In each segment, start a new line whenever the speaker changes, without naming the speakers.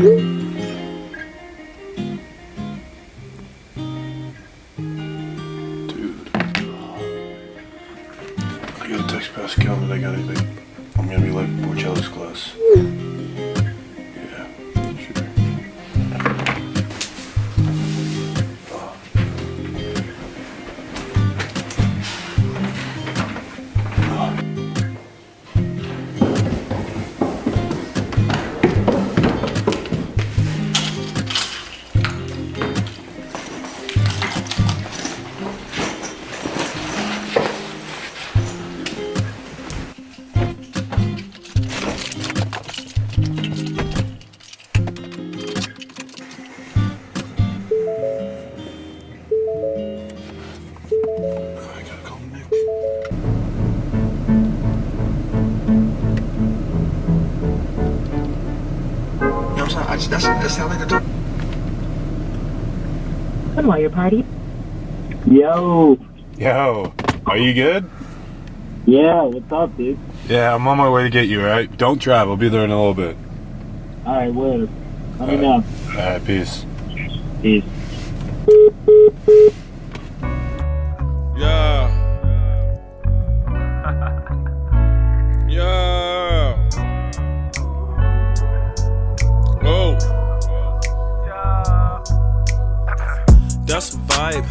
I gotta text Pascal that I'm gonna be late for Porcello's class. Yeah, sure.
That's how they do.
Come on, your party.
Yo.
Yo, are you good?
Yeah, what's up, dude?
Yeah, I'm on my way to get you, alright? Don't drive, I'll be there in a little bit.
Alright, whatever. Let me know.
Alright, peace.
Peace.
Yeah. Yeah. Whoa. That's a vibe.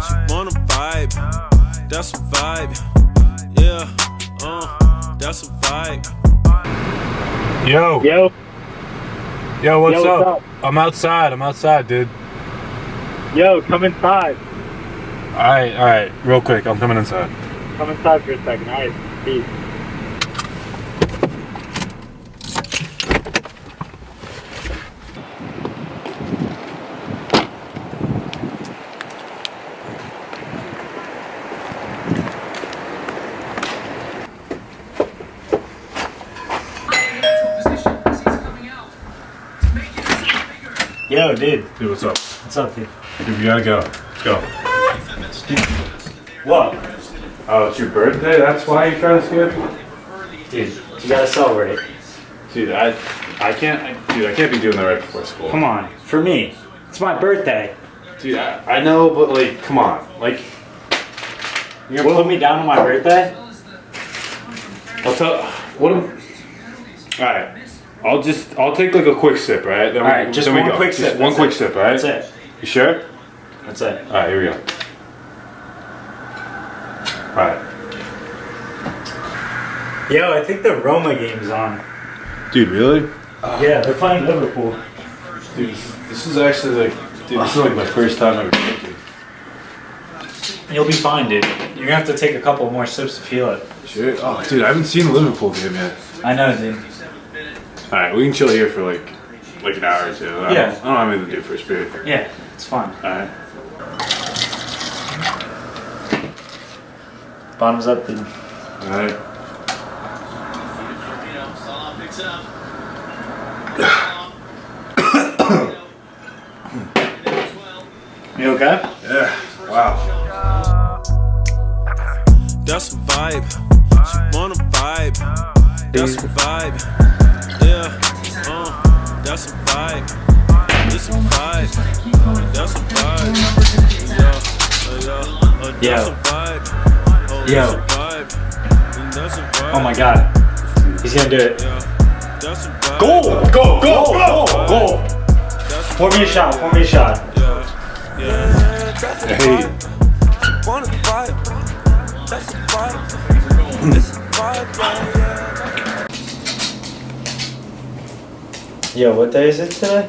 She wanna vibe. That's a vibe. Yeah. That's a vibe.
Yo.
Yo.
Yo, what's
Yo,
up? I'm outside, dude.
Yo, come inside.
Alright, real quick, I'm coming inside.
Come inside for a second. Alright, peace. Yo, dude.
Dude, what's up?
What's up, dude?
Dude, we gotta go. Let's go.
What?
Oh, it's your birthday? That's why you're trying to skip?
Dude, you gotta celebrate.
Dude, I can't be doing that right before school.
Come on, for me. It's my birthday.
Dude, I know, but like, come on. Like,
You're gonna put me down on my birthday?
I'll tell, alright. I'll take like a quick sip, right?
Alright, just one quick sip.
One quick sip, alright?
That's it.
You sure?
That's it.
Alright, here we go. Alright.
Yo, I think the Roma game's on.
Dude, really?
Yeah, they're playing Liverpool.
Dude, this is actually this is like my first time ever drinking.
You'll be fine, dude. You're gonna have to take a couple more sips to feel it.
Sure? Oh, dude, I haven't seen a Liverpool game yet.
I know, dude.
Alright, we can chill here for like an hour or two. I don't have anything to do first period.
Yeah, it's fun.
Alright.
Bottoms up, dude.
Alright.
You okay?
Yeah. Wow.
That's a vibe. She wanna vibe. That's a vibe. Yeah. That's a vibe. It's a vibe. That's a vibe. Yeah. That's a vibe.
Yo.
That's a vibe. That's a vibe.
Oh my god. He's gonna do it.
That's a vibe.
Go! Pour me a shot,
Yeah.
Hey.
Wanna vibe. That's a vibe. It's a vibe. Yeah.
Yo, what day is it today?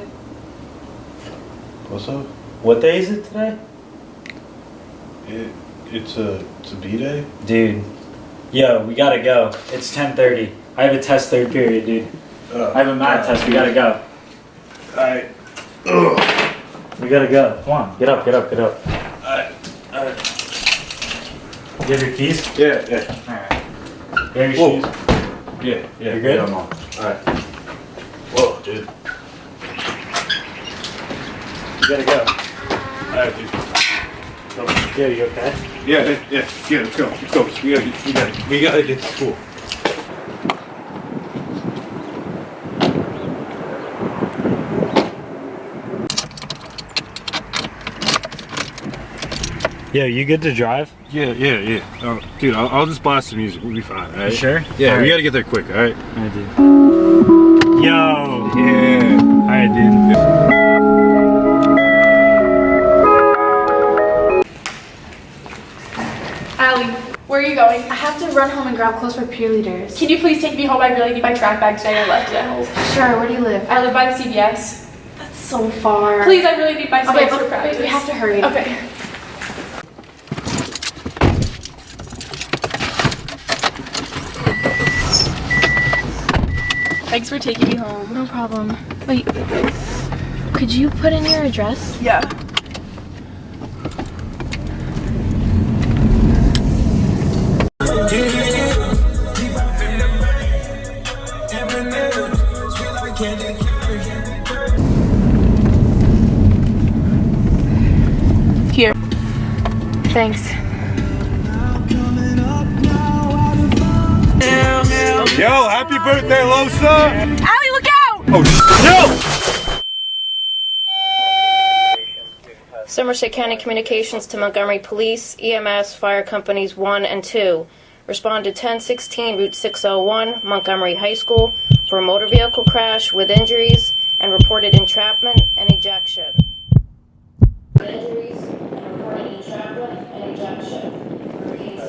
What's up?
What day is it today?
It's a B-day?
Dude. Yo, we gotta go. It's 10:30. I have a test third period, dude. I have a math test. We gotta go.
Alright.
We gotta go. Come on. Get up.
Alright.
You have your keys?
Yeah.
Alright. You have your shoes?
Yeah.
You good?
Yeah, I'm on. Alright. Whoa, dude.
You gotta go.
Alright, dude.
Yeah, you okay?
Yeah, let's go. We gotta get to school.
Yo, you good to drive?
Yeah. Dude, I'll just blast the music. We'll be fine, all right?
You sure?
Yeah,
All
we
right.
gotta get there quick, all right?
I do. Yo!
Yeah.
Alright, dude.
Allie, where are you going?
I have to run home and grab clothes for cheerleaders.
Can you please take me home? I really need my track bag today. I left it at home.
Sure, where do you live?
I live by the CVS.
That's so far.
Please, I really need my
Okay,
space for
but
practice.
we have to hurry.
Okay. Thanks for taking me home.
No problem. Wait, could you put in your address?
Yeah. Here.
Thanks.
Yo, happy birthday, Losa!
Allie, look out!
Oh,
Somerset County Communications to Montgomery Police, EMS, Fire Companies 1 and 2. Respond to 1016 Route 601, Montgomery High School, for a motor vehicle crash with injuries and reported entrapment and ejection.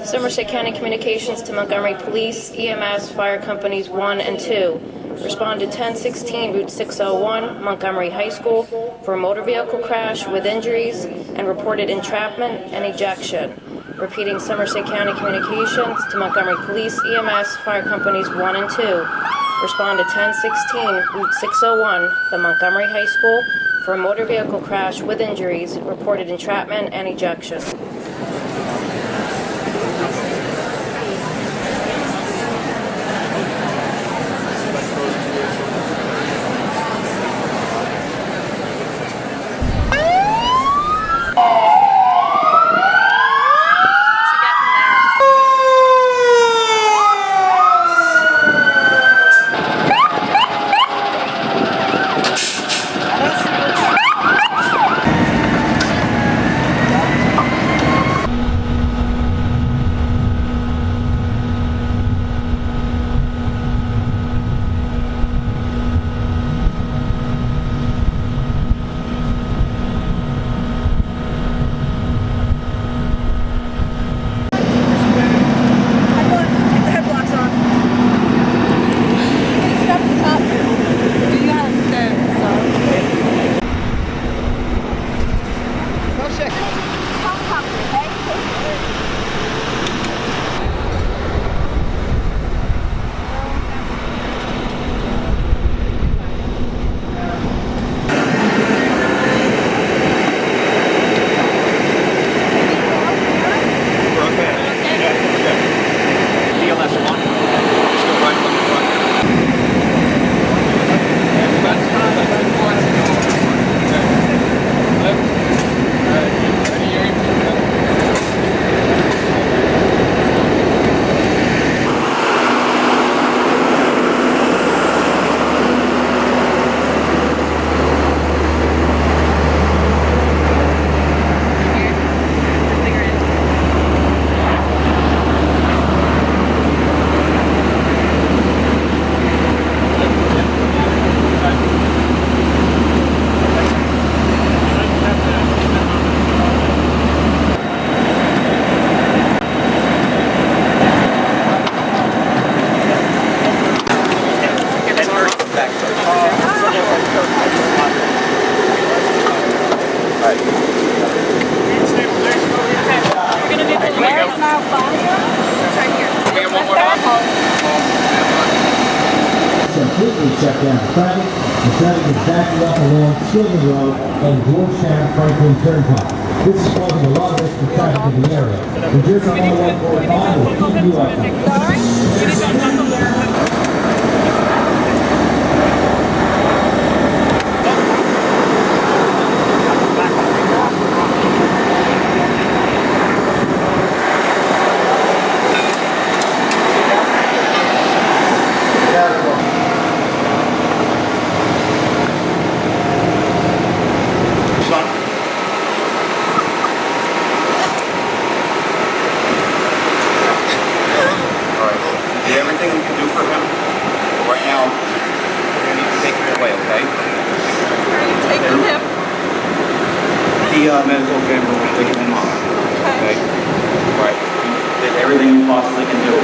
Somerset County Communications to Montgomery Police, EMS, Fire Companies 1 and 2. Respond to 1016 Route 601, Montgomery High School, for a motor vehicle crash with injuries and reported entrapment and ejection. Repeating, Somerset County Communications to Montgomery Police, EMS, Fire Companies 1 and 2. Respond to 1016 Route 601, the Montgomery High School, for a motor vehicle crash with injuries, reported entrapment and ejection.
Completely shut down traffic. The traffic is backing up along Sylvan Road and Georgetown Franklin Turnpike. This is causing a lot of extra traffic in the area. The Jersey 10145 will keep you updated.
medical exam room and take him in tomorrow. Okay? Right. You did everything you possibly can do.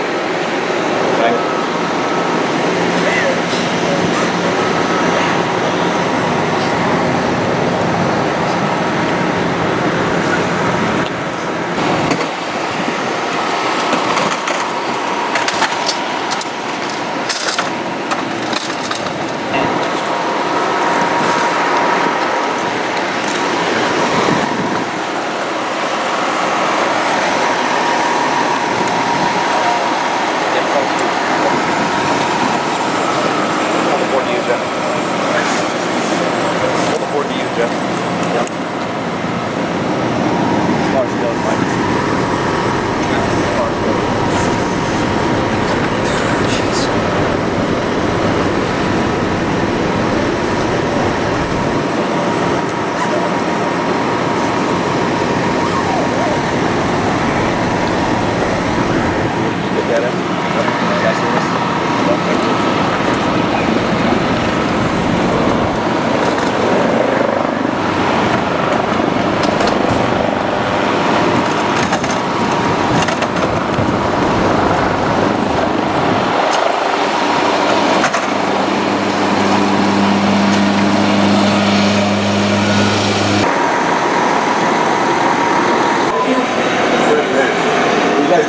Okay?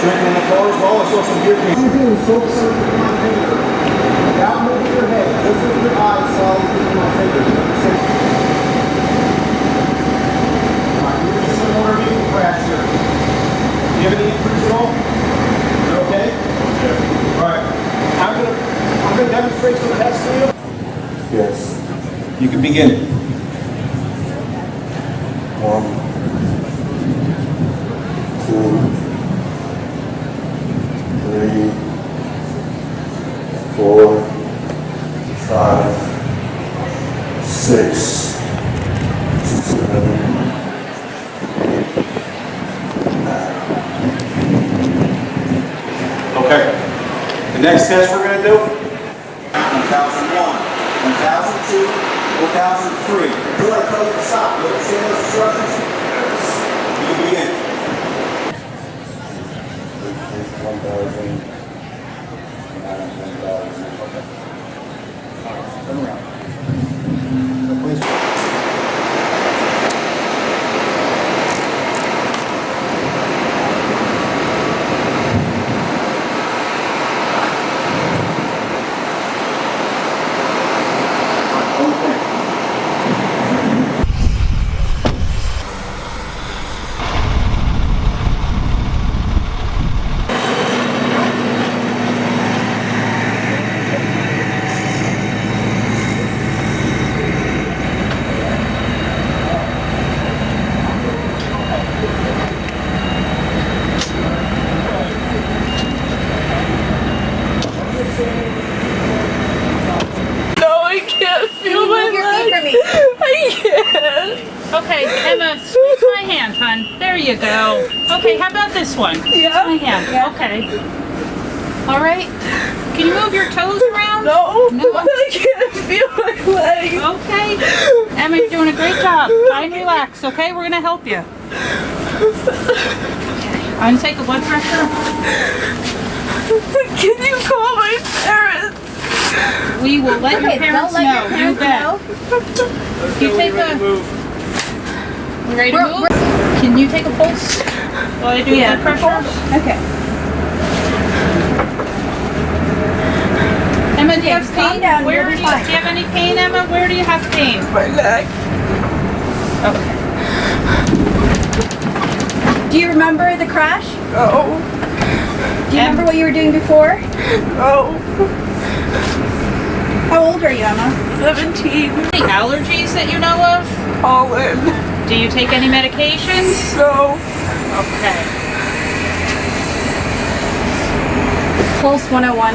Drinking in the car as well. I saw some beer cans. All you do is focus on my finger. Without moving your head, just with your eyes, slowly moving my finger. Alright, you're just in order of eating crash here. Do you have any injuries at all? You okay? Yeah. Alright. I'm gonna demonstrate some tests for you.
Yes.
You can begin.
1, 2, 3, 4, 5, 6, 7, 8, 9.
Okay. The next test we're going to do, 1001, 1002, 1003. Do I tell you to stop? You understand those instructions? You can begin.
1,000.
Turn around. So please.
Okay, Emma, squeeze my hand, hon. There you go. Okay, how about this one? Yeah. My hand. Yeah. Okay. All right. Can you move your toes around?
No.
I
can't feel my legs.
Okay. Emma, you're doing a great job. Try and relax, okay? We're going to help you. I'm going to take a blood pressure.
Can you call my parents?
We will let your parents know. You bet. You take a... You ready to move? Can you take a pulse while I do blood pressure?
Okay.
Emma, do you have pain?
Calm down.
Where do you have any pain, Emma? Where do you have pain?
My neck.
Okay.
Do you remember the crash?
No.
Do you remember what you were doing before?
No.
How old are you, Emma?
17.
Any allergies that you know of?
Pollen.
Do you take any medications?
No.
Okay.
Pulse 101.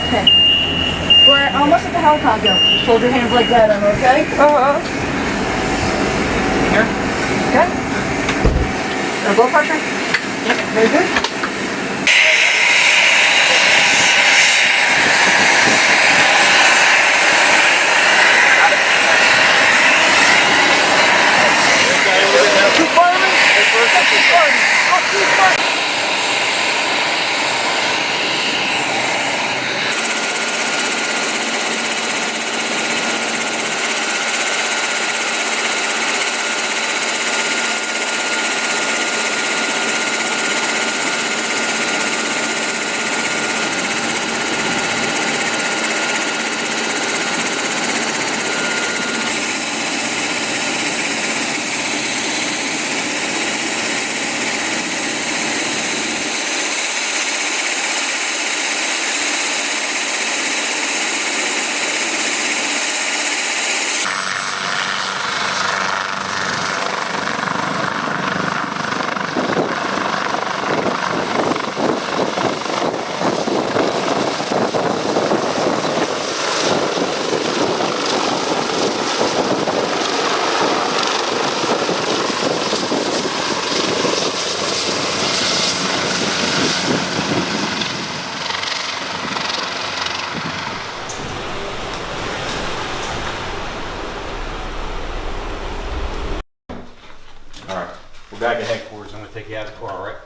Okay. We're almost at the helicopter. Just hold your hands like that, Emma, okay?
Here.
Okay. Blood pressure?
Yep.
Very good.
We're back at headquarters. I'm going to take you out of the car, all right?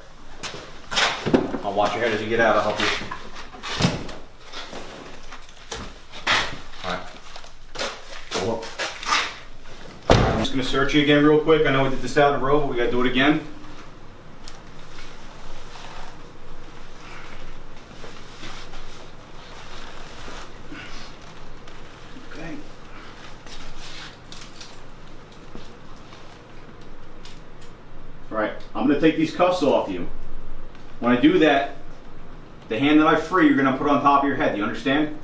I'll watch your head as you get out. I'll help you. All right. Go up. I'm just going to search you again real quick. I know we did this out in the road, but we got to do it again. Okay. All right, I'm going to take these cuffs off you. When I do that, the hand that I free, you're going to put on top of your head. Do you understand?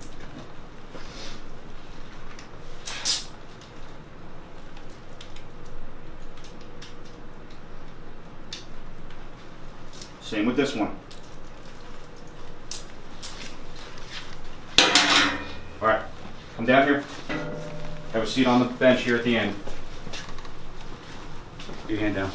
Same with this one. All right, come down here. Have a seat on the bench here at the end. Put your hand down.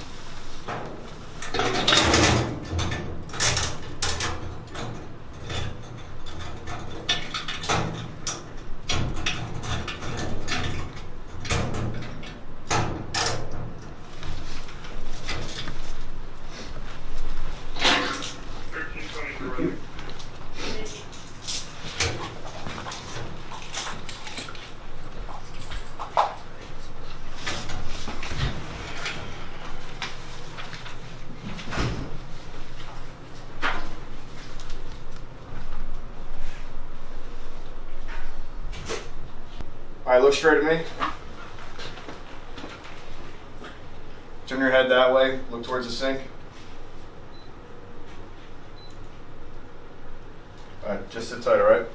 All right, look straight at me. Turn your head that way. Look towards the sink. All right, just sit tight, all right?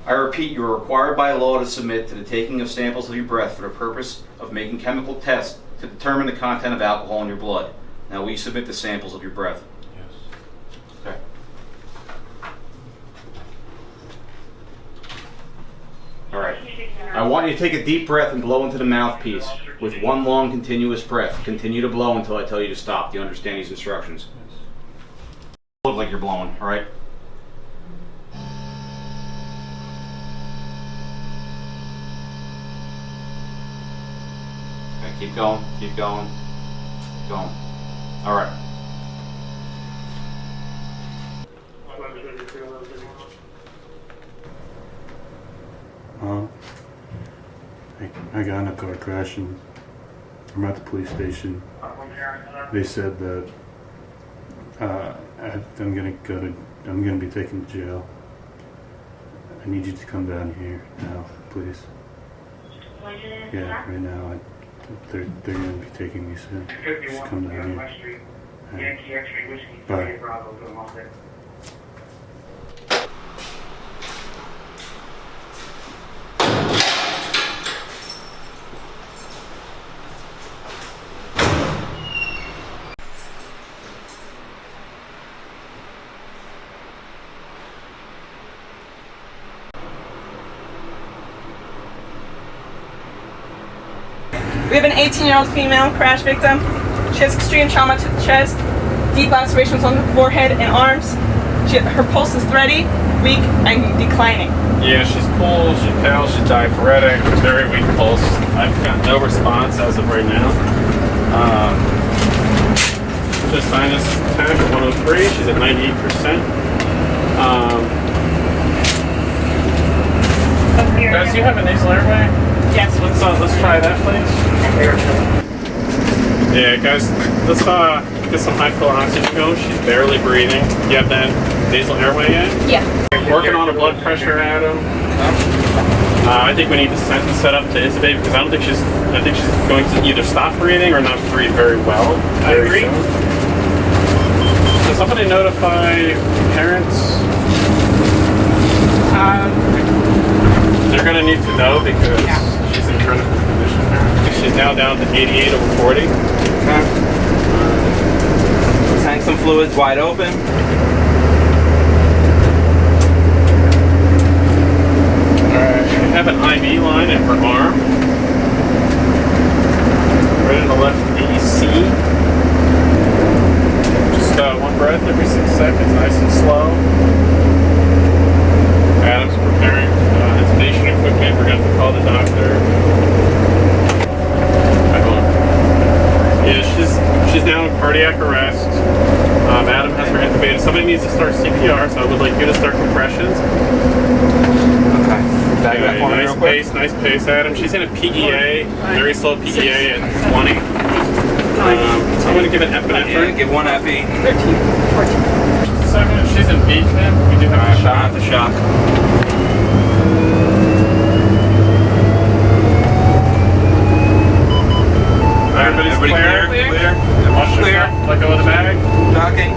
I repeat, you are required by law to submit to the taking of samples of your breath for the purpose of making chemical tests to determine the content of alcohol in your blood. Now, will you submit the samples of your breath?
Yes.
Okay. All right. I want you to take a deep breath and blow into the mouthpiece with one long continuous breath. Continue to blow until I tell you to stop. Do you understand these instructions? Look like you're blowing, all right? Okay, keep going, keep going, keep going. All right.
I got in a car crash and I'm at the police station. They said that I'm gonna be taken to jail. I need you to come down here now, please. Yeah, right now. They're gonna be taking me soon. Just come down here. Bye.
We have an 18-year-old female crash victim. She has extreme trauma to the chest, deep lacerations on the forehead and arms. Her pulse is thready, weak, and declining.
Yeah, she's cool, she's pale, she's diaphoretic, very weak pulse. I've got no response as of right now. Just sinus attack at 103, she's at 98%. Guys, do you have a nasal airway?
Yes.
Let's try that, please. Yeah, guys, let's get some high flow oxygen going. She's barely breathing. You have that nasal airway yet?
Yeah.
Working on a blood pressure, Adam. I think we need to set up to intubate because I think she's going to either stop breathing or not breathe very well. I agree. Does somebody notify parents? They're going to need to know because she's in critical condition. She's now down to 88/40.
Okay. Tank some fluids wide open.
Alright, we have an IV line in her arm. Right in the left AC. Just one breath every 6 seconds, nice and slow. Adam's preparing intubation equipment. We're going to have to call the doctor. Yeah, she's now in cardiac arrest. Adam has her intubated. Somebody needs to start CPR, so I would like you to start compressions.
Okay.
Nice pace, Adam. She's in a PEA, very slow PEA at 20. I'm going to give an epinephrine.
Yeah, give one epi.
13, 14.
Second, she's in VFib. We do have
the shock.
Everybody's clear. Wash
Clear.
yourself. Let go of the bag.
Shocking.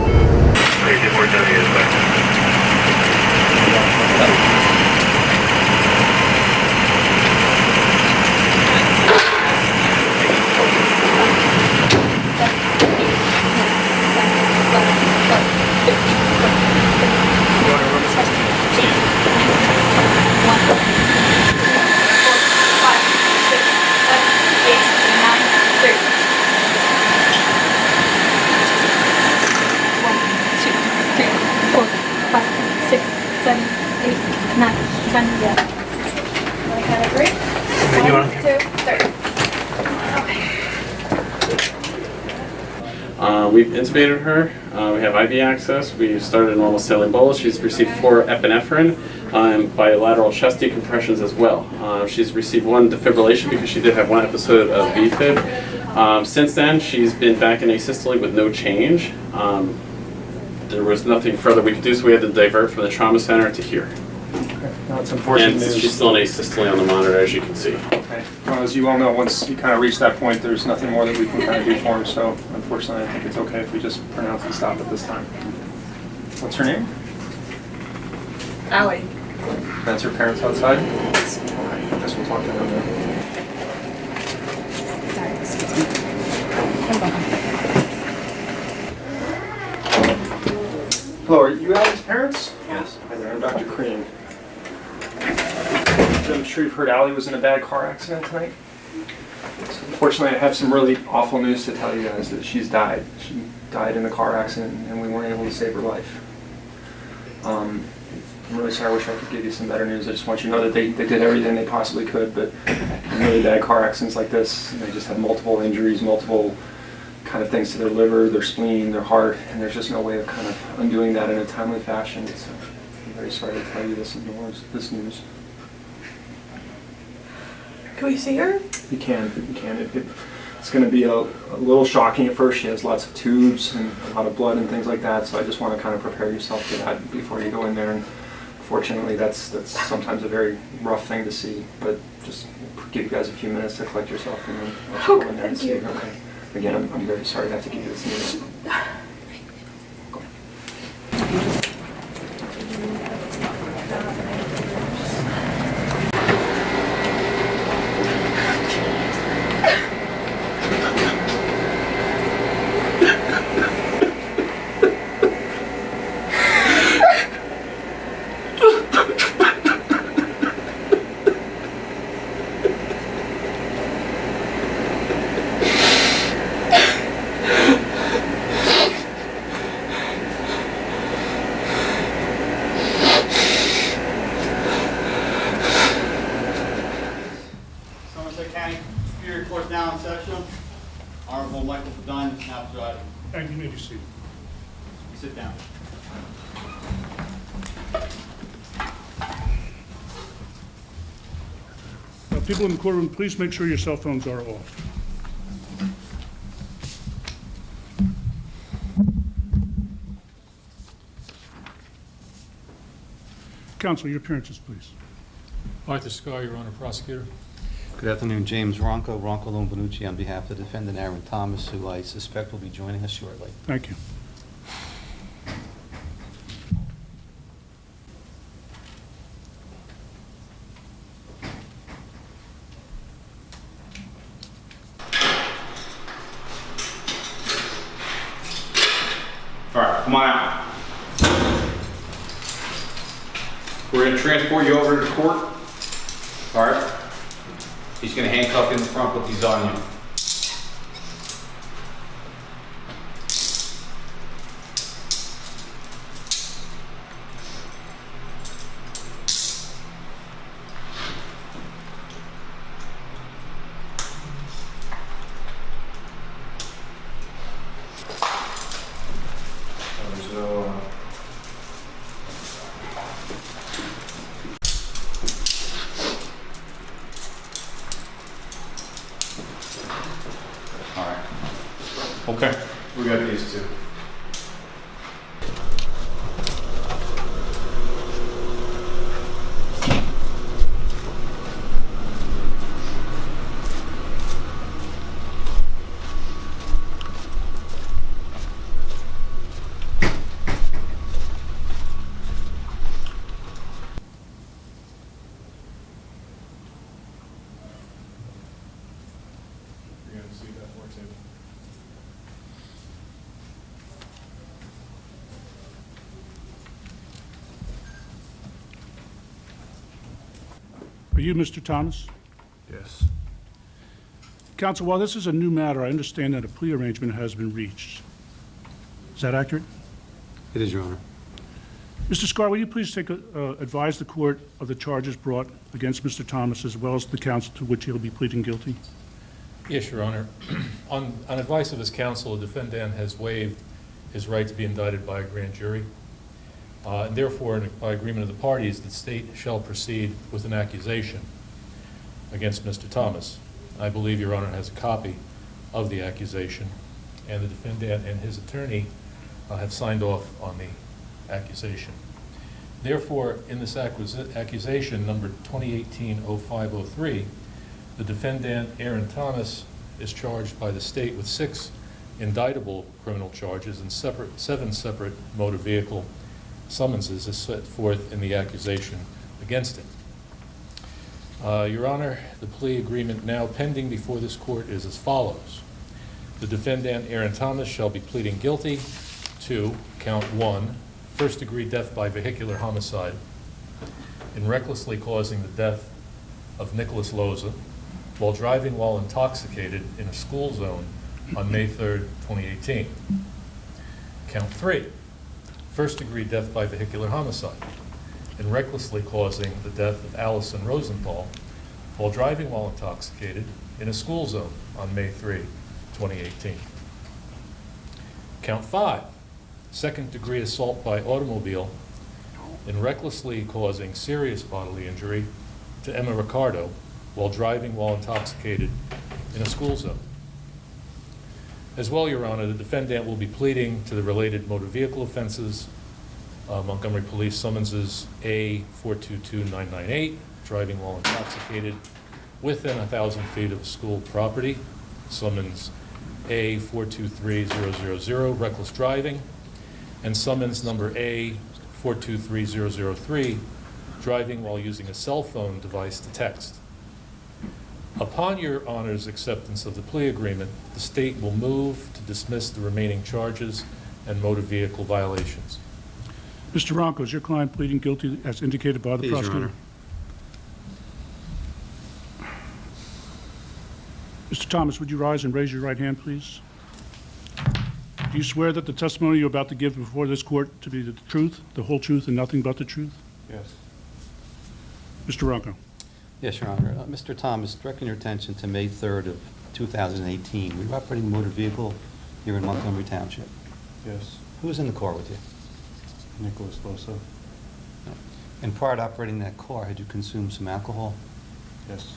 We've intubated her. We have IV access. We started a normal saline bolus. She's received 4 epinephrine and bilateral chest decompressions as well. She's received 1 defibrillation because she did have 1 episode of VFib. Since then, she's been back in asystole with no change. There was nothing further we could do, so we had to divert from the trauma center to here.
That's unfortunate
And
news.
she's still in asystole on the monitor, as you can see.
Okay. Well, as you all know, once you kind of reach that point, there's nothing more that we can kind of do for him. So, unfortunately, I think it's okay if we just pronounce the stop at this time. What's her name?
Allie.
That's her parents outside? Okay. I guess we'll talk to them then. Hello, are you Allie's parents?
Yes.
Hi there, I'm Dr. Crean. I'm sure you've heard Allie was in a bad car accident tonight. So unfortunately, I have some really awful news to tell you guys that she's died. She died in a car accident and we weren't able to save her life. I'm really sorry, I wish I could give you some better news. I just want you to know that they did everything they possibly could, but in really bad car accidents like this, they just have multiple injuries, multiple kind of things to their liver, their spleen, their heart, and there's just no way of kind of undoing that in a timely fashion. So I'm very sorry to tell you this news.
Can we see her?
You can. It's going to be a little shocking at first. She has lots of tubes and a lot of blood and things like that, so I just want to kind of prepare yourself for that before you go in there. And fortunately, that's sometimes a very rough thing to see, but just give you guys a few minutes to collect yourself and then let you go in there and see. Okay. Again, I'm very sorry to have to give you this news.
morning. Superior Court now in session. Honorable Michael Padine is now presiding.
And you may be seated.
Sit down.
People in the courtroom, please make sure your cell phones are off. Counsel, your appearances, please.
Arthur Scar, Your Honor, Prosecutor.
Good afternoon, James Ronco, Lombonucci, on behalf of the defendant Aaron Thomas, who I suspect will be joining us shortly.
Thank you.
All right, come on out. We're going to transport you over to the court. All right. He's going to handcuff you in the front, put these on you.
Okay.
We got these two.
You're going to see that more table.
Are you Mr. Thomas?
Yes.
Counsel, while this is a new matter, I understand that a plea arrangement has been reached. Is that accurate?
It is, Your Honor.
Mr. Scar, will you please advise the court of the charges brought against Mr. Thomas as well as the counsel to which he'll be pleading guilty?
Yes, Your Honor. On advice of his counsel, the defendant has waived his right to be indicted by a grand jury. And therefore, by agreement of the parties, the state shall proceed with an accusation against Mr. Thomas. I believe Your Honor has a copy of the accusation, and the defendant and his attorney have signed off on the accusation. Therefore, in this accusation, number 2018-0503, the defendant, Aaron Thomas, is charged by the state with 6 indictable criminal charges and 7 separate motor vehicle summonses as set forth in the accusation against him. Your Honor, the plea agreement now pending before this court is as follows. The defendant, Aaron Thomas, shall be pleading guilty to count 1, first-degree death by vehicular homicide in recklessly causing the death of Nicholas Loza while driving while intoxicated in a school zone on May 3rd, 2018. Count 3, first-degree death by vehicular homicide in recklessly causing the death of Allison Rosenthal while driving while intoxicated in a school zone on May 3, 2018. Count 5, second-degree assault by automobile in recklessly causing serious bodily injury to Emma Ricardo while driving while intoxicated in a school zone. As well, Your Honor, the defendant will be pleading to the related motor vehicle offenses, Montgomery Police Summonses A422998, driving while intoxicated within 1,000 feet of school property, summons A423000, reckless driving, and summons number A423003, driving while using a cell phone device to text. Upon Your Honor's acceptance of the plea agreement, the state will move to dismiss the remaining charges and motor vehicle violations.
Mr. Ronco, is your client pleading guilty as indicated by the prosecutor? Mr. Thomas, would you rise and raise your right hand, please? Do you swear that the testimony you're about to give before this court to be the truth, the whole truth, and nothing but the truth?
Yes.
Mr. Ronco?
Yes, Your Honor. Mr. Thomas, directing your attention to May 3rd of 2018. Were you operating a motor vehicle here in Montgomery Township?
Yes.
Who was in the car with you?
Nicholas Losa.
And prior to operating that car, had you consumed some alcohol?
Yes.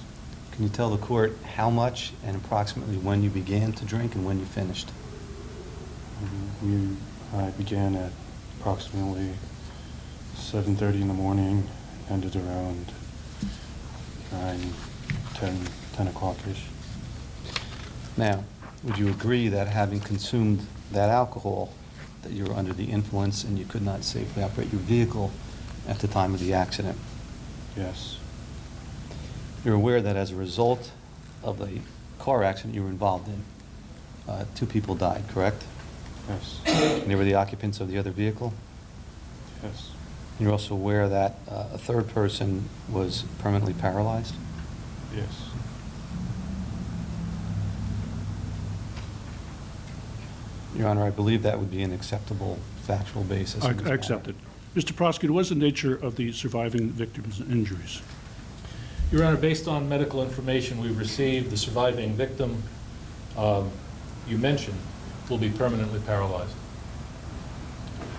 Can you tell the court how much and approximately when you began to drink and when you finished?
I began at approximately 7:30 in the morning, ended around 9, 10 o'clock-ish.
Now, would you agree that having consumed that alcohol, that you were under the influence and you could not safely operate your vehicle at the time of the accident?
Yes.
You're aware that as a result of the car accident you were involved in, 2 people died, correct?
Yes.
And they were the occupants of the other vehicle?
Yes.
You're also aware that a 3rd person was permanently paralyzed?
Yes.
Your Honor, I believe that would be an acceptable factual basis.
I accept it. Mr. Prosecutor, what is the nature of the surviving victim's injuries?
Your Honor, based on medical information we've received, the surviving victim you mentioned will be permanently paralyzed.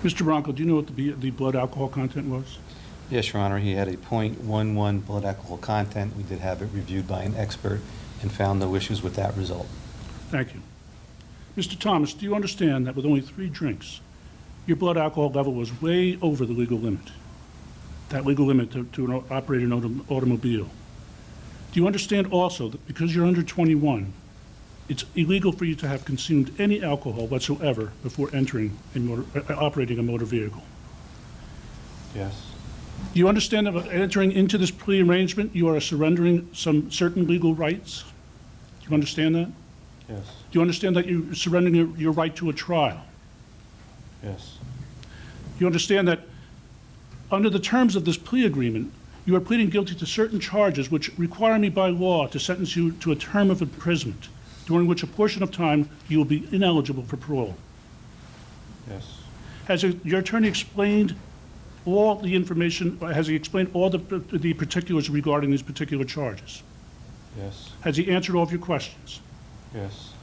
Mr. Bronco, do you know what the blood alcohol content was?
Yes, Your Honor. He had a .11 blood alcohol content. We did have it reviewed by an expert and found no issues with that result.
Thank you. Mr. Thomas, do you understand that with only 3 drinks, your blood alcohol level was way over the legal limit? That legal limit to operate an automobile. Do you understand also that because you're under 21, it's illegal for you to have consumed any alcohol whatsoever before entering operating a motor vehicle?
Yes.
Do you understand that entering into this plea arrangement, you are surrendering some certain legal rights? Do you understand that?
Yes.
Do you understand that you're surrendering your right to a trial?
Yes.
You understand that under the terms of this plea agreement, you are pleading guilty to certain charges which require me by law to sentence you to a term of imprisonment, during which a portion of time you will be ineligible for parole.
Yes.
Has your attorney explained all the information, has he explained all the particulars regarding these particular charges?
Yes.
Has he answered all of your questions?
Yes.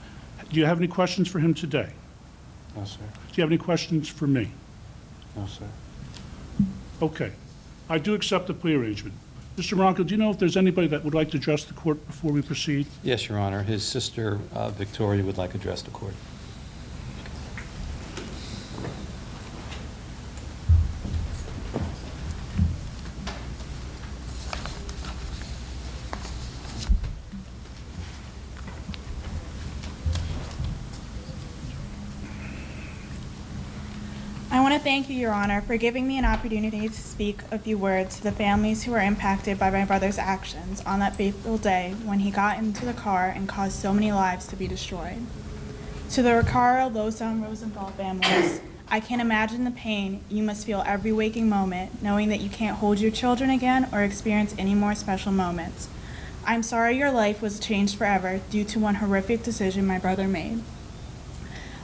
Do you have any questions for him today?
No, sir.
Do you have any questions for me?
No, sir.
Okay. I do accept the plea arrangement. Mr. Bronco, do you know if there's anybody that would like to address the court before we proceed?
Yes, Your Honor. His sister, Victoria, would like to address the court.
I want to thank you, Your Honor, for giving me an opportunity to speak a few words to the families who were impacted by my brother's actions on that fateful day when he got into the car and caused so many lives to be destroyed. To the Recaro, Losa, and Rosenthal families, I can't imagine the pain you must feel every waking moment, knowing that you can't hold your children again or experience any more special moments. I'm sorry your life was changed forever due to one horrific decision my brother made.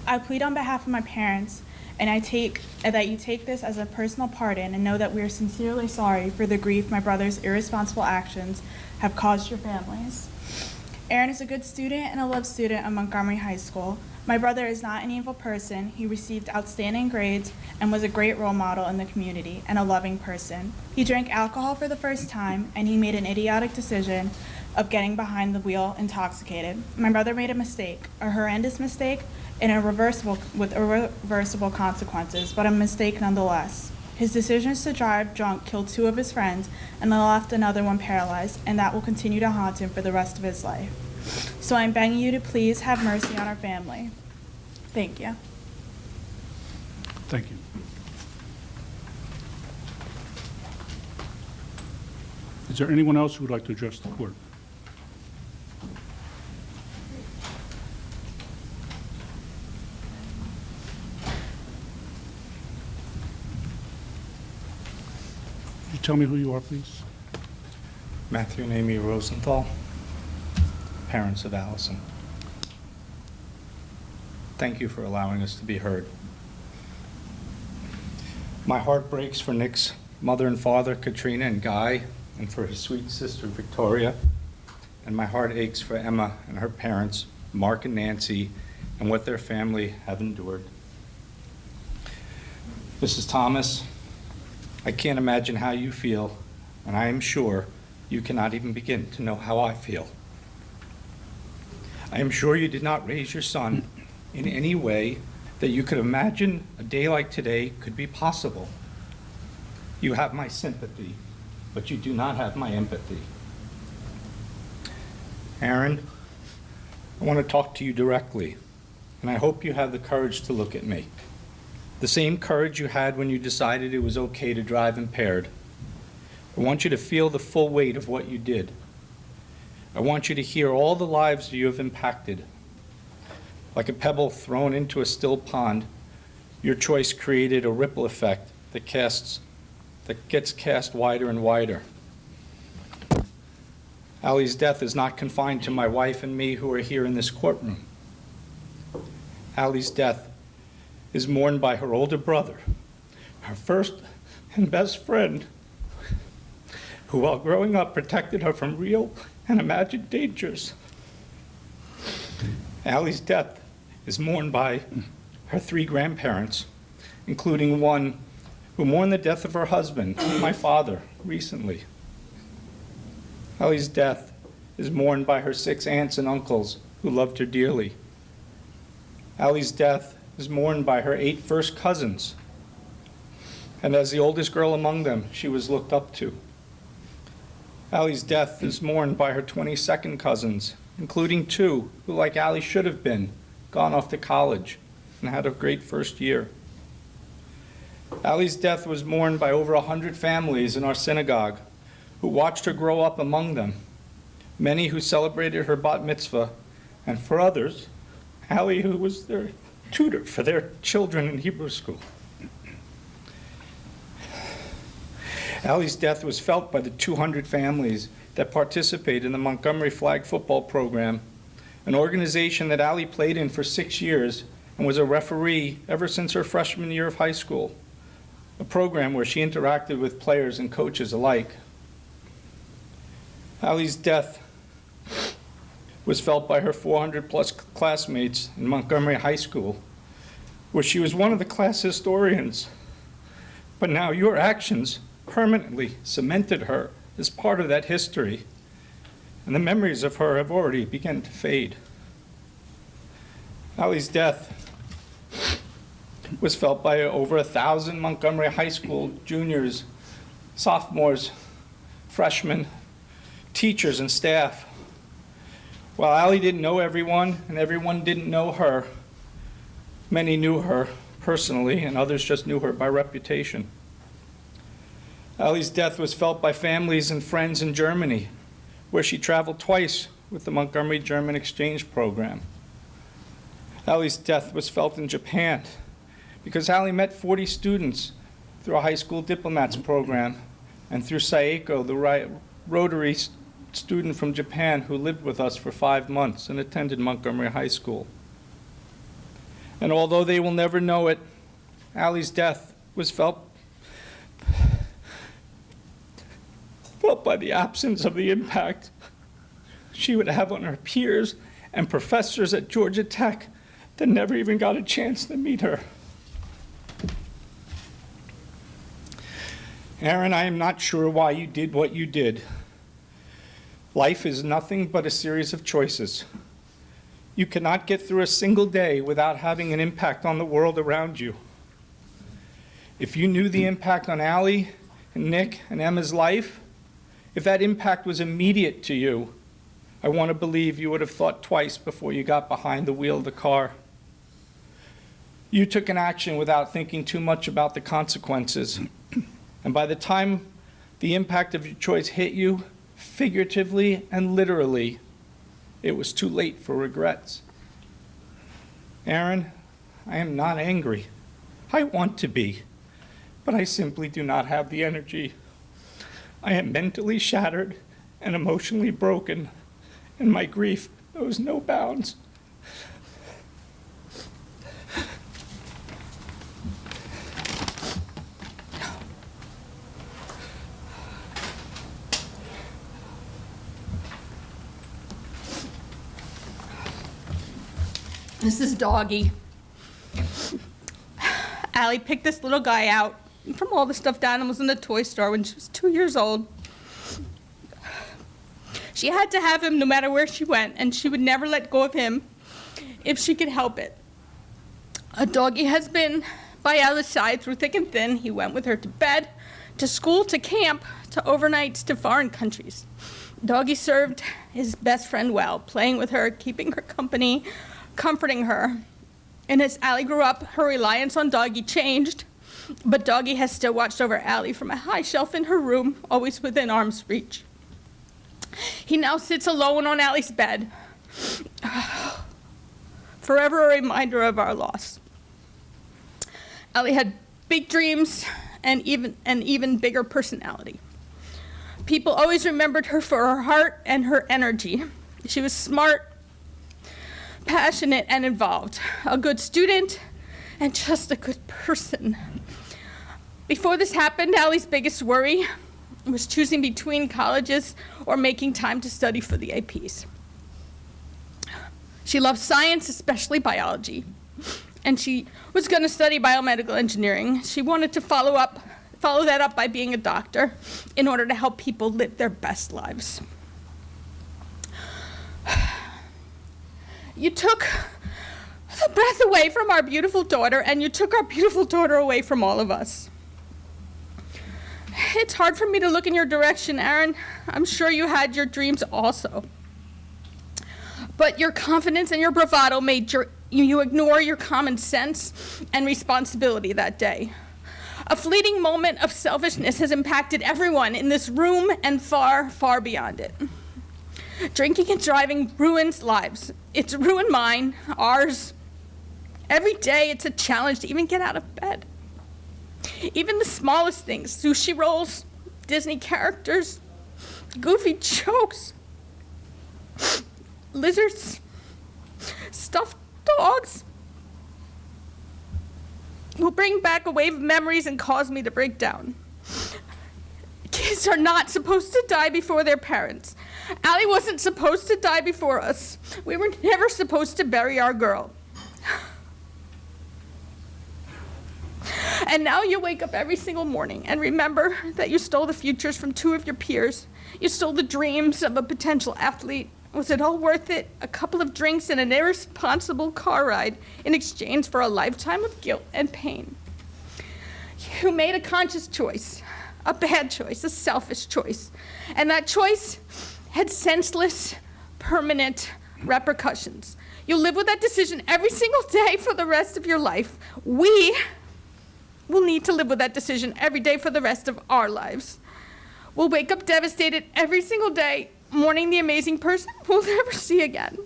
I plead on behalf of my parents, and that you take this as a personal pardon and know that we are sincerely sorry for the grief my brother's irresponsible actions have caused your families. Aaron is a good student and a loved student at Montgomery High School. My brother is not an evil person. He received outstanding grades and was a great role model in the community and a loving person. He drank alcohol for the first time, and he made an idiotic decision of getting behind the wheel intoxicated. My brother made a mistake, a horrendous mistake, and with irreversible consequences, but a mistake nonetheless. His decisions to drive drunk killed 2 of his friends and left another one paralyzed, and that will continue to haunt him for the rest of his life. So I'm begging you to please have mercy on our family. Thank you.
Thank you. Is there anyone else who would like to address the court? Could you tell me who you are, please?
Matthew and Amy Rosenthal, parents of Allison. Thank you for allowing us to be heard. My heart breaks for Nick's mother and father, Katrina and Guy, and for his sweet sister Victoria, and my heart aches for Emma and her parents, Mark and Nancy, and what their family have endured. Mrs. Thomas, I can't imagine how you feel, and I am sure you cannot even begin to know how I feel. I am sure you did not raise your son in any way that you could imagine a day like today could be possible. You have my sympathy, but you do not have my empathy. Aaron, I want to talk to you directly, and I hope you have the courage to look at me. The same courage you had when you decided it was okay to drive impaired. I want you to feel the full weight of what you did. I want you to hear all the lives you have impacted. Like a pebble thrown into a still pond, your choice created a ripple effect that gets cast wider and wider. Allie's death is not confined to my wife and me who are here in this courtroom. Allie's death is mourned by her older brother, her first and best friend, who while growing up protected her from real and imagined dangers. Allie's death is mourned by her 3 grandparents, including one who mourned the death of her husband, my father, recently. Allie's death is mourned by her 6 aunts and uncles who loved her dearly. Allie's death is mourned by her 8 first cousins, and as the oldest girl among them, she was looked up to. Allie's death is mourned by her 22nd cousins, including 2 who, like Allie, should have been gone off to college and had a great first year. Allie's death was mourned by over 100 families in our synagogue who watched her grow up among them, many who celebrated her bat mitzvah, and for others, Allie, who was their tutor for their children in Hebrew school. Allie's death was felt by the 200 families that participate in the Montgomery flag football program, an organization that Allie played in for 6 years and was a referee ever since her freshman year of high school, a program where she interacted with players and coaches alike. Allie's death was felt by her 400-plus classmates in Montgomery High School, where she was one of the class historians. But now your actions permanently cemented her as part of that history, and the memories of her have already begun to fade. Allie's death was felt by over 1,000 Montgomery High School juniors, sophomores, freshmen, teachers, and staff. While Allie didn't know everyone, and everyone didn't know her, many knew her personally, and others just knew her by reputation. Allie's death was felt by families and friends in Germany, where she traveled twice with the Montgomery German Exchange Program. Allie's death was felt in Japan, because Allie met 40 students through a high school diplomats program, and through Saeko, the Rotary student from Japan who lived with us for 5 months and attended Montgomery High School. And although they will never know it, Allie's death was felt by the absence of the impact she would have on her peers and professors at Georgia Tech that never even got a chance to meet her. Aaron, I am not sure why you did what you did. Life is nothing but a series of choices. You cannot get through a single day without having an impact on the world around you. If you knew the impact on Allie and Nick and Emma's life, if that impact was immediate to you, I want to believe you would have thought twice before you got behind the wheel of the car. You took an action without thinking too much about the consequences. And by the time the impact of your choice hit you, figuratively and literally, it was too late for regrets. Aaron, I am not angry. I want to be, but I simply do not have the energy. I am mentally shattered and emotionally broken, and my grief knows no bounds.
This is Doggy. Allie picked this little guy out from all the stuffed animals in the toy store when she was 2 years old. She had to have him no matter where she went, and she would never let go of him if she could help it. Doggy has been by Allie's side through thick and thin. He went with her to bed, to school, to camp, to overnights, to foreign countries. Doggy served his best friend well, playing with her, keeping her company, comforting her. And as Allie grew up, her reliance on Doggy changed, but Doggy has still watched over Allie from a high shelf in her room, always within arm's reach. He now sits alone on Allie's bed, forever a reminder of our loss. Allie had big dreams and an even bigger personality. People always remembered her for her heart and her energy. She was smart, passionate, and involved, a good student, and just a good person. Before this happened, Allie's biggest worry was choosing between colleges or making time to study for the APs. She loved science, especially biology, and she was going to study biomedical engineering. She wanted to follow that up by being a doctor in order to help people live their best lives. You took the breath away from our beautiful daughter, and you took our beautiful daughter away from all of us. It's hard for me to look in your direction, Aaron. I'm sure you had your dreams also. But your confidence and your bravado made you ignore your common sense and responsibility that day. A fleeting moment of selfishness has impacted everyone in this room and far, far beyond it. Drinking and driving ruins lives. It's ruined mine, ours. Every day it's a challenge to even get out of bed. Even the smallest things, sushi rolls, Disney characters, goofy jokes, lizards, stuffed dogs, will bring back a wave of memories and cause me to break down. Kids are not supposed to die before their parents. Allie wasn't supposed to die before us. We were never supposed to bury our girl. And now you wake up every single morning and remember that you stole the futures from two of your peers. You stole the dreams of a potential athlete. Was it all worth it? A couple of drinks and an irresponsible car ride in exchange for a lifetime of guilt and pain. You made a conscious choice, a bad choice, a selfish choice. And that choice had senseless, permanent repercussions. You'll live with that decision every single day for the rest of your life. We will need to live with that decision every day for the rest of our lives. We'll wake up devastated every single day, mourning the amazing person we'll never see again.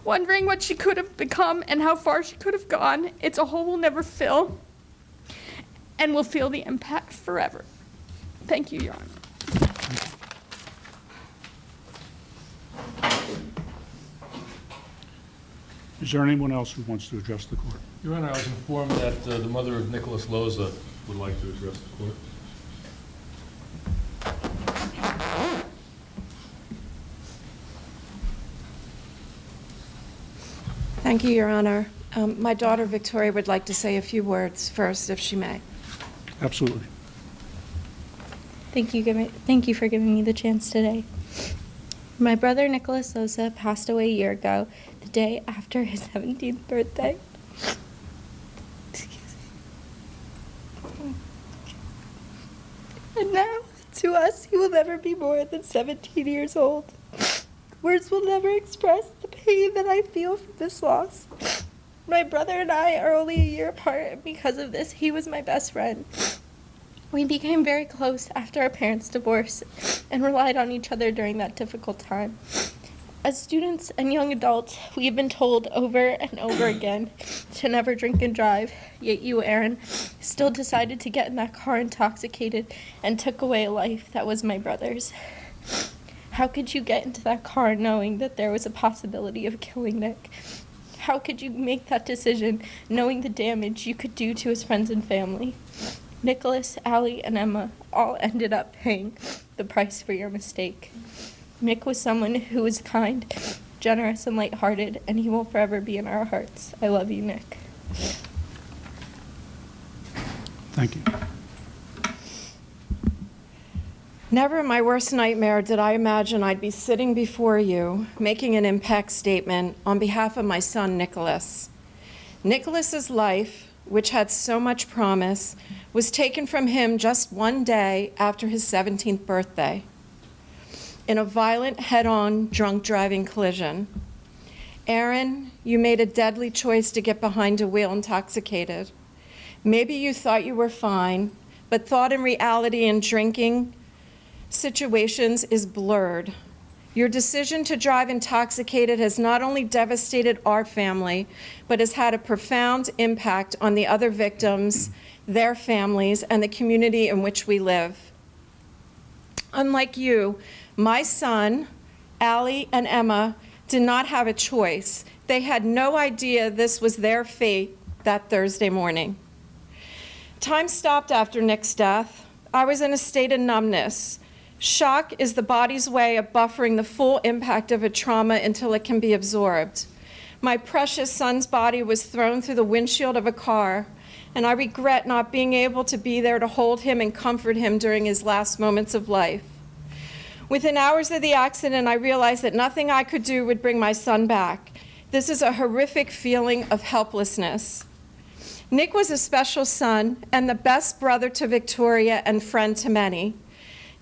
Wondering what she could have become and how far she could have gone. It's a hole we'll never fill, and we'll feel the impact forever. Thank you, Your Honor.
Is there anyone else who wants to address the court?
Your Honor, I was informed that the mother of Nicholas Loza would like to address the court.
Thank you, Your Honor. My daughter, Victoria, would like to say a few words first, if she may.
Absolutely.
Thank you for giving me the chance today. My brother, Nicholas Loza, passed away a year ago, the day after his 17th birthday. Excuse me. And now, to us, he will never be more than 17 years old. Words will never express the pain that I feel from this loss. My brother and I are only a year apart, and because of this, he was my best friend. We became very close after our parents' divorce and relied on each other during that difficult time. As students and young adults, we have been told over and over again to never drink and drive, yet you, Aaron, still decided to get in that car intoxicated and took away a life that was my brother's. How could you get into that car knowing that there was a possibility of killing Nick? How could you make that decision knowing the damage you could do to his friends and family? Nicholas, Allie, and Emma all ended up paying the price for your mistake. Nick was someone who was kind generous, and lighthearted, and he will forever be in our hearts. I love you, Nick.
Thank you.
Never in my worst nightmare did I imagine I'd be sitting before you, making an impact statement on behalf of my son, Nicholas. Nicholas's life, which had so much promise, was taken from him just one day after his 17th birthday in a violent head-on drunk driving collision. Aaron, you made a deadly choice to get behind a wheel intoxicated. Maybe you thought you were fine, but thought in reality in drinking situations is blurred. Your decision to drive intoxicated has not only devastated our family, but has had a profound impact on the other victims, their families, and the community in which we live. Unlike you, my son, Allie and Emma, did not have a choice. They had no idea this was their fate that Thursday morning. Time stopped after Nick's death. I was in a state of numbness. Shock is the body's way of buffering the full impact of a trauma until it can be absorbed. My precious son's body was thrown through the windshield of a car, and I regret not being able to be there to hold him and comfort him during his last moments of life. Within hours of the accident, I realized that nothing I could do would bring my son back. This is a horrific feeling of helplessness. Nick was a special son and the best brother to Victoria and friend to many.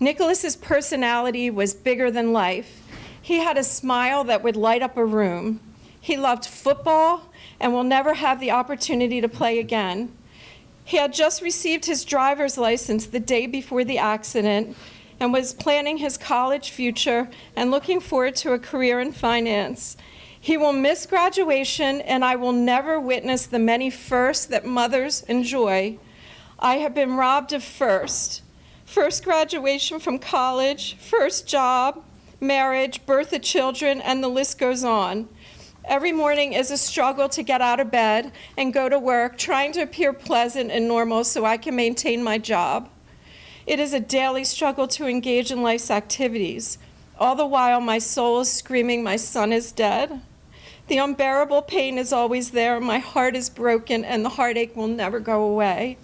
Nicholas's personality was bigger than life. He had a smile that would light up a room. He loved football and will never have the opportunity to play again. He had just received his driver's license the day before the accident and was planning his college future and looking forward to a career in finance. He will miss graduation, and I will never witness the many firsts that mothers enjoy. I have been robbed of first graduation from college, first job, marriage, birth of children, and the list goes on. Every morning is a struggle to get out of bed and go to work, trying to appear pleasant and normal so I can maintain my job. It is a daily struggle to engage in life's activities. All the while, my soul is screaming, my son is dead. The unbearable pain is always there. My heart is broken, and the heartache will never go away.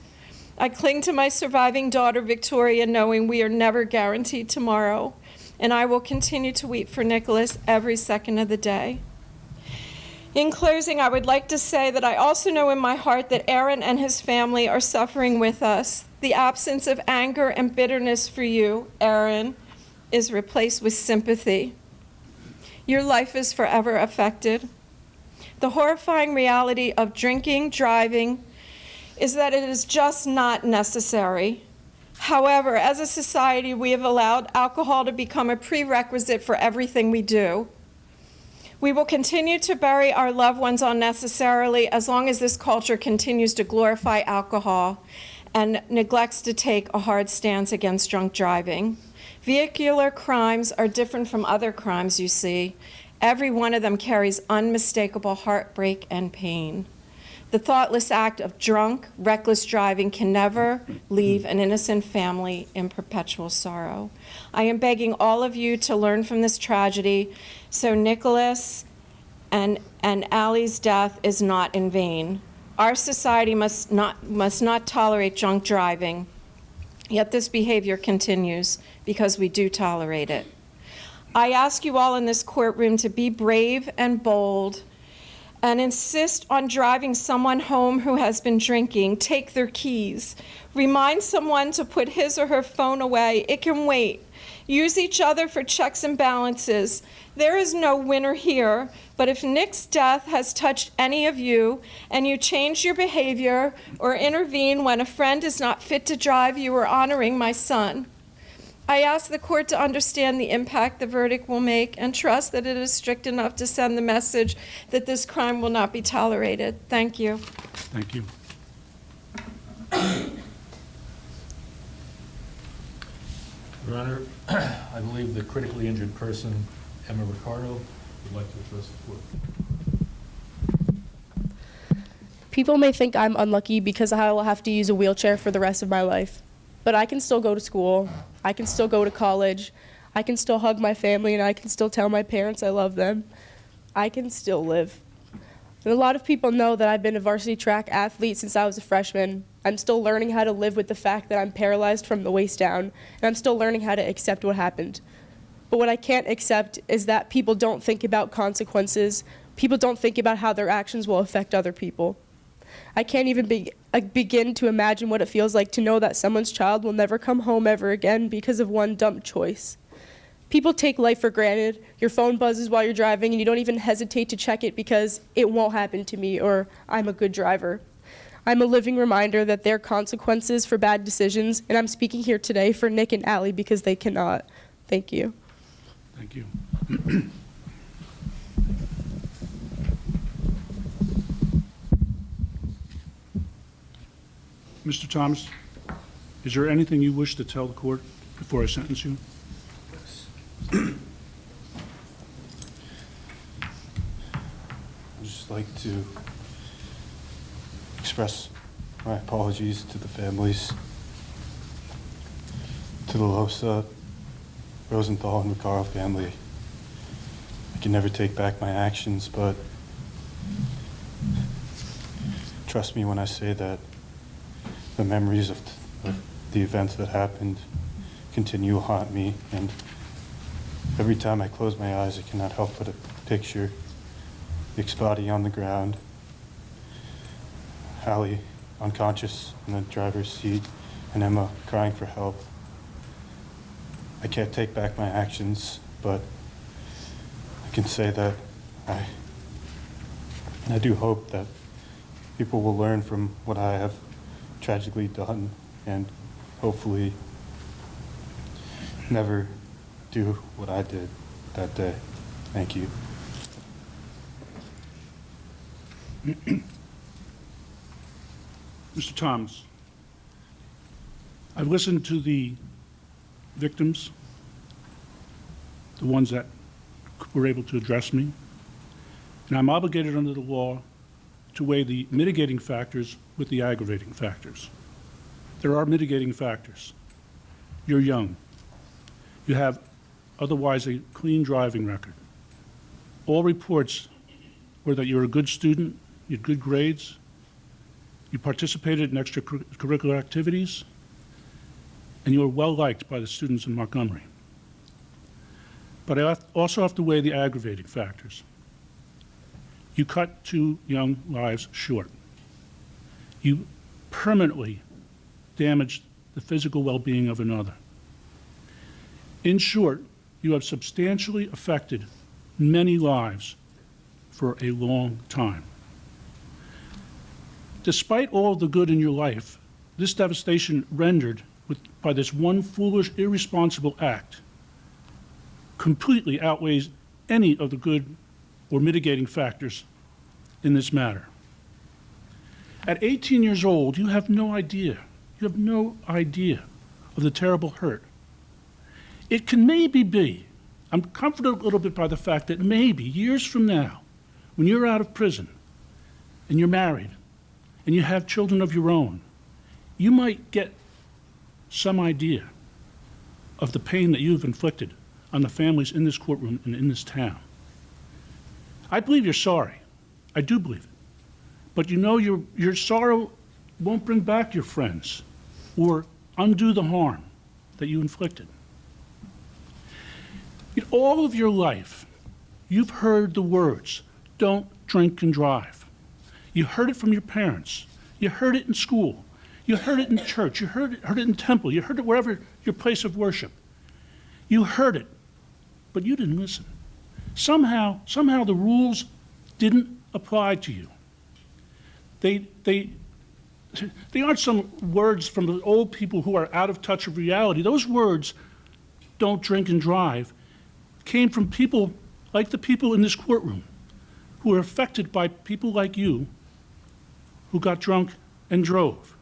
I cling to my surviving daughter, Victoria, knowing we are never guaranteed tomorrow, and I will continue to weep for Nicholas every second of the day. In closing, I would like to say that I also know in my heart that Aaron and his family are suffering with us. The absence of anger and bitterness for you, Aaron, is replaced with sympathy. Your life is forever affected. The horrifying reality of drinking, driving, is that it is just not necessary. However, as a society, we have allowed alcohol to become a prerequisite for everything we do. We will continue to bury our loved ones unnecessarily as long as this culture continues to glorify alcohol and neglects to take a hard stance against drunk driving. Vehicular crimes are different from other crimes, you see. Every one of them carries unmistakable heartbreak and pain. The thoughtless act of drunk, reckless driving can never leave an innocent family in perpetual sorrow. I am begging all of you to learn from this tragedy so Nicholas and Allie's death is not in vain. Our society must not tolerate drunk driving, yet this behavior continues because we do tolerate it. I ask you all in this courtroom to be brave and bold and insist on driving someone home who has been drinking. Take their keys. Remind someone to put his or her phone away. It can wait. Use each other for checks and balances. There is no winner here, but if Nick's death has touched any of you and you change your behavior or intervene when a friend is not fit to drive, you are honoring my son. I ask the court to understand the impact the verdict will make and trust that it is strict enough to send the message that this crime will not be tolerated. Thank you.
Thank you.
Your Honor, I believe the critically injured person, Emma Ricardo, would like to address the court.
People may think I'm unlucky because I will have to use a wheelchair for the rest of my life. But I can still go to school, I can still go to college, I can still hug my family, and I can still tell my parents I love them. I can still live. And a lot of people know that I've been a varsity track athlete since I was a freshman. I'm still learning how to live with the fact that I'm paralyzed from the waist down, and I'm still learning how to accept what happened. But what I can't accept is that people don't think about consequences. People don't think about how their actions will affect other people. I can't even begin to imagine what it feels like to know that someone's child will never come home ever again because of one dumb choice. People take life for granted. Your phone buzzes while you're driving and you don't even hesitate to check it because it won't happen to me or I'm a good driver. I'm a living reminder that there are consequences for bad decisions, and I'm speaking here today for Nick and Allie because they cannot. Thank you.
Thank you. Mr. Thomas, is there anything you wish to tell the court before I sentence you?
I'd just like to express my apologies to the families, to the Losa, Rosenthal, and Vaccaro family. I can never take back my actions, but trust me when I say that the memories of the events that happened continue to haunt me, and every time I close my eyes, I cannot help but picture Nick's body on the ground, Hallie unconscious in the driver's seat, and Emma crying for help. I can't take back my actions, but I can say that I do hope that people will learn from what I have tragically done and hopefully never do what I did that day. Thank you.
Mr. Thomas, I've listened to the victims, the ones that were able to address me, and I'm obligated under the law to weigh the mitigating factors with the aggravating factors. There are mitigating factors. You're young. You have otherwise a clean driving record. All reports were that you're a good student, you had good grades, you participated in extracurricular activities, and you were well liked by the students in Montgomery. But I also have to weigh the aggravating factors. You cut 2 young lives short. You permanently damaged the physical well-being of another. In short, you have substantially affected many lives for a long time. Despite all the good in your life, this devastation rendered by this one foolish, irresponsible act completely outweighs any of the good or mitigating factors in this matter. At 18 years old, you have no idea of the terrible hurt. It can maybe be, I'm comforted a little bit by the fact that maybe years from now, when you're out of prison and you're married and you have children of your own, you might get some idea of the pain that you've inflicted on the families in this courtroom and in this town. I believe you're sorry. I do believe it. But you know your sorrow won't bring back your friends or undo the harm that you inflicted. In all of your life, you've heard the words, don't drink and drive. You heard it from your parents. You heard it in school. You heard it in church. You heard it in temple. You heard it wherever your place of worship. You heard it, but you didn't listen. Somehow the rules didn't apply to you. They aren't some words from the old people who are out of touch with reality. Those words, don't drink and drive, came from people like the people in this courtroom who were affected by people like you who got drunk and drove.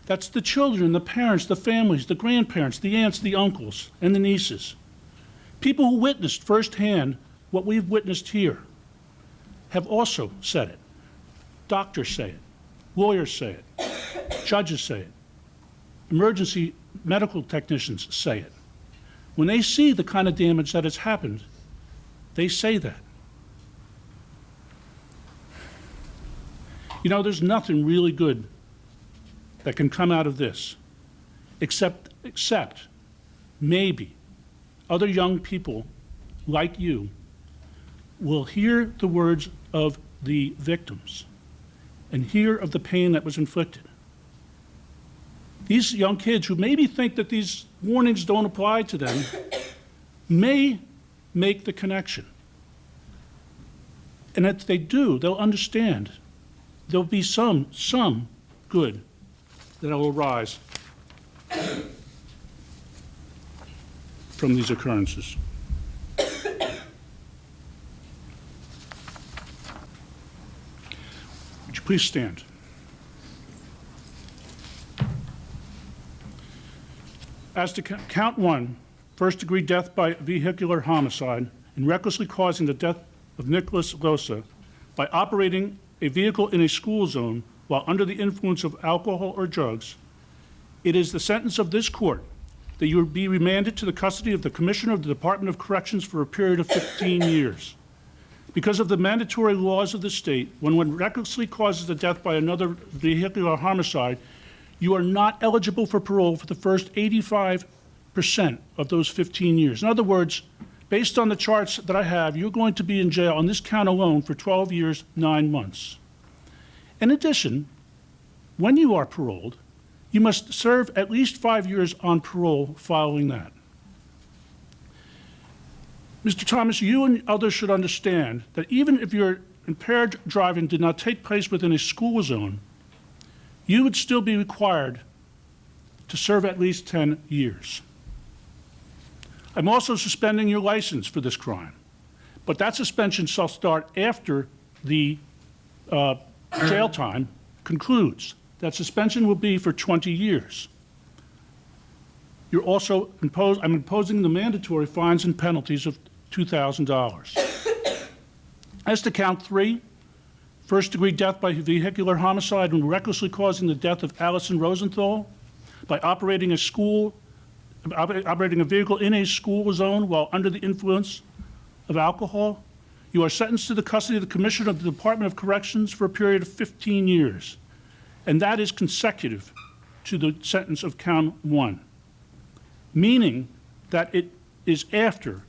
That's the children, the parents, the families, the grandparents, the aunts, the uncles, and the nieces. People who witnessed firsthand what we've witnessed here have also said it. Doctors say it. Lawyers say it. Judges say it. Emergency medical technicians say it. When they see the kind of damage that has happened, they say that. You know, there's nothing really good that can come out of this, except maybe other young people like you will hear the words of the victims and hear of the pain that was inflicted. These young kids who maybe think that these warnings don't apply to them may make the connection. And if they do, they'll understand. There'll be some good that will arise from these occurrences. Would you please stand? As to count one, first-degree death by vehicular homicide and recklessly causing the death of Nicholas Losa by operating a vehicle in a school zone while under the influence of alcohol or drugs, it is the sentence of this court that you will be remanded to the custody of the Commissioner of the Department of Corrections for a period of 15 years. Because of the mandatory laws of the state, when one recklessly causes the death by another vehicular homicide, you are not eligible for parole for the first 85% of those 15 years. In other words, based on the charts that I have, you're going to be in jail on this count alone for 12 years, 9 months. In addition, when you are paroled, you must serve at least 5 years on parole following that. Mr. Thomas, you and others should understand that even if your impaired driving did not take place within a school zone, you would still be required to serve at least 10 years. I'm also suspending your license for this crime, but that suspension shall start after the jail time concludes. That suspension will be for 20 years. I'm imposing the mandatory fines and penalties of $2,000. As to count three, first-degree death by vehicular homicide and recklessly causing the death of Allison Rosenthal by operating a vehicle in a school zone while under the influence of alcohol, you are sentenced to the custody of the Commissioner of the Department of Corrections for a period of 15 years, and that is consecutive to the sentence of count one, meaning that it is after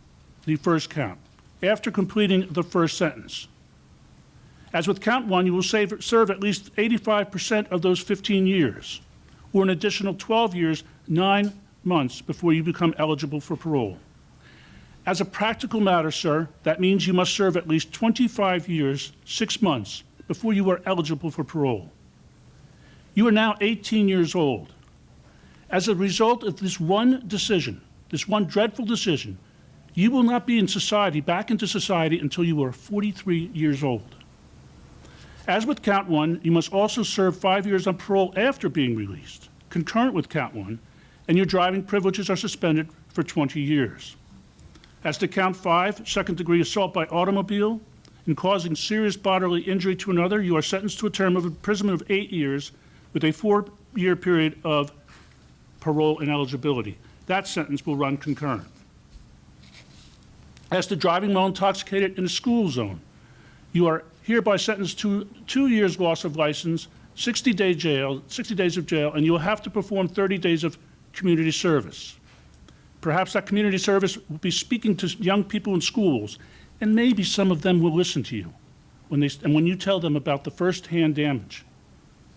the first count, after completing the first sentence. As with count one, you will serve at least 85% of those 15 years, or an additional 12 years, 9 months before you become eligible for parole. As a practical matter, sir, that means you must serve at least 25 years, 6 months before you are eligible for parole. You are now 18 years old. As a result of this one decision, this one dreadful decision, you will not be in society, back into society, until you are 43 years old. As with count one, you must also serve 5 years on parole after being released, concurrent with count one, and your driving privileges are suspended for 20 years. As to count five, second-degree assault by automobile and causing serious bodily injury to another, you are sentenced to a term of imprisonment of 8 years with a 4-year period of parole ineligibility. That sentence will run concurrent. As to driving while intoxicated in a school zone, you are hereby sentenced to 2 years loss of license, 60 days of jail, and you will have to perform 30 days of community service. Perhaps that community service will be speaking to young people in schools, and maybe some of them will listen to you when you tell them about the first-hand damage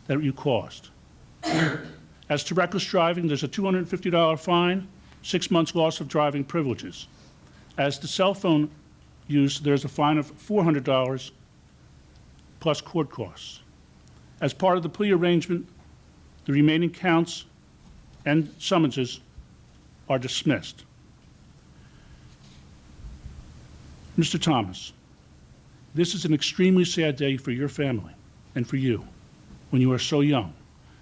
that you caused. As to reckless driving, there's a $250 fine, 6 months loss of driving privileges. As to cell phone use, there's a fine of $400 plus court costs. As part of the plea arrangement, the remaining counts and summonses are dismissed. Mr. Thomas, this is an extremely sad day for your family and for you when you are so young,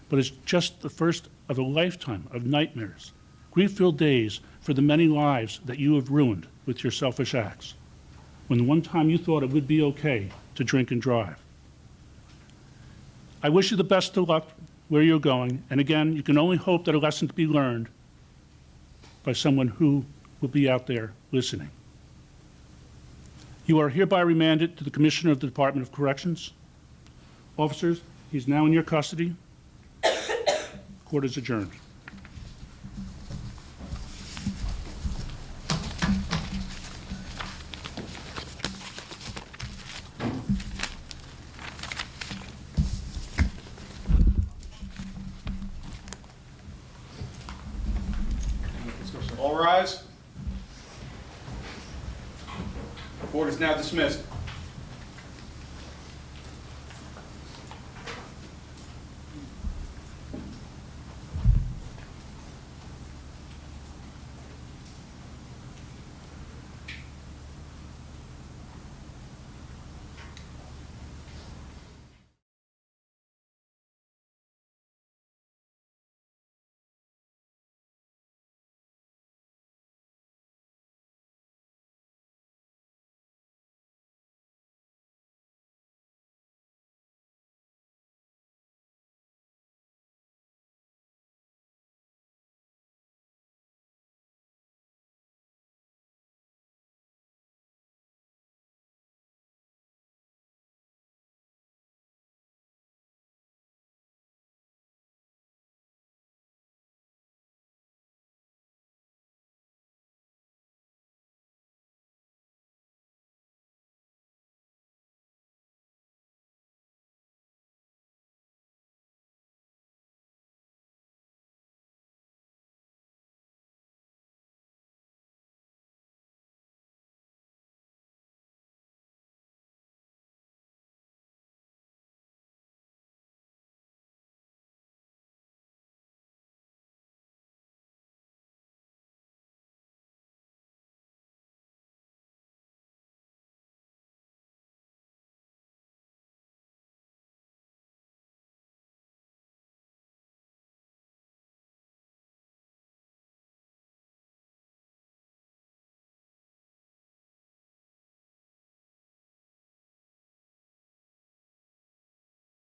but it's just the first of a lifetime of nightmares, grief-filled days for the many lives that you have ruined with your selfish acts, when one time you thought it would be okay to drink and drive. I wish you the best of luck where you're going, and again, you can only hope that a lesson to be learned by someone who will be out there listening. You are hereby remanded to the Commissioner of the Department of Corrections Officers, he's now in your custody. Court is adjourned.
All rise. Court is now dismissed.